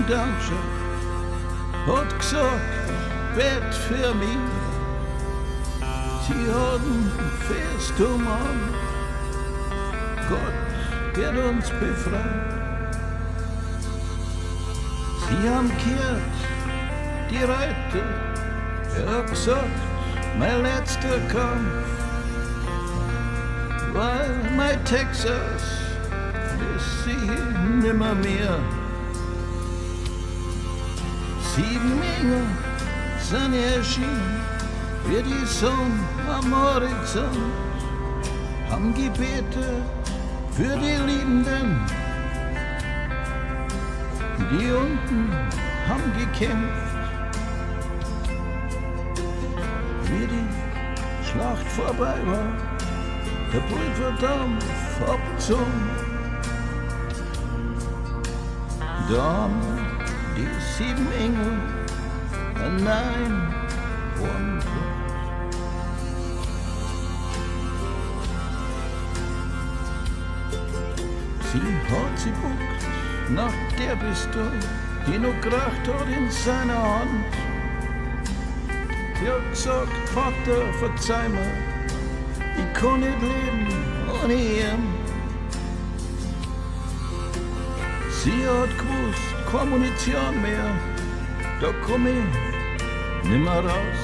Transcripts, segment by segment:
Dankeschön, hat gesagt, bet für mich. Sie haben fest an, Gott wird uns befreien. Sie haben gehört, die Reiter, er hat gesagt, mein letzter Kampf, weil mein Texas ist sie nimmer mehr. 7 Engel sind erschienen, wie die Sonne am Horizont, haben gebetet für die Liebenden, die unten haben gekämpft. Wie die Schlacht vorbei war, der Pulverdampf abgezogen, da haben die 7 Engel ein Nein umgebracht. Sie hat sie buckt nach der Pistole, die noch kracht hat in seiner Hand. Sie hat gesagt, Vater, verzeih mir, ich kann nicht leben ohne ihn. Sie hat gewusst, keine Munition mehr, da komm ich nimmer raus.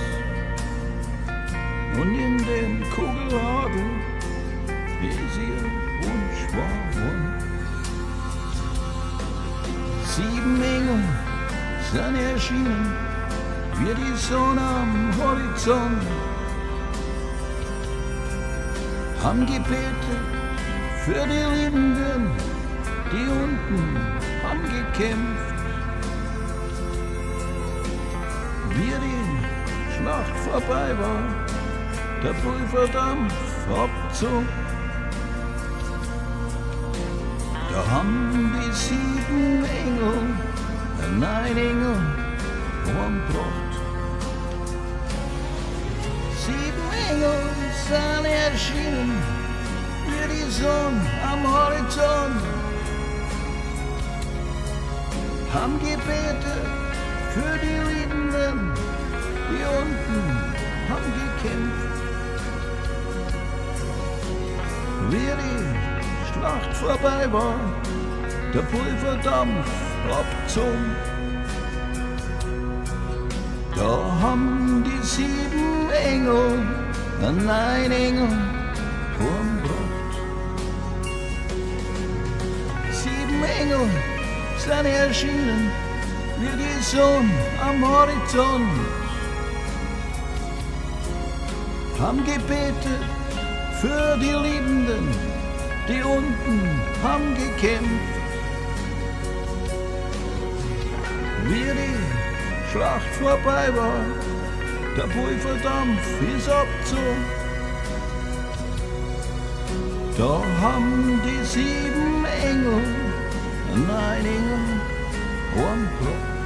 Und in den Kugelhagel ist ihr Wunsch wahr. 7 Engel sind erschienen, wie die Sonne am Horizont, haben gebetet für die Liebenden, die unten haben gekämpft. Wie die Schlacht vorbei war, der Pulverdampf abzog, da haben die 7 Engel, ein Engel, umgebracht. 7 Engel sind erschienen, wie die Sonne am Horizont, haben gebetet für die Liebenden, die unten haben gekämpft. Wie die Schlacht vorbei war, der Pulverdampf abgezogen, da haben die 7 Engel ein Engel umgebracht. 7 Engel sind erschienen, wie die Sonne am Horizont, haben gebetet für die Liebenden, die unten haben gekämpft. Wie die Schlacht vorbei war, der Pulverdampf ist abgezogen, da haben die 7 Engel ein Engel umgebracht.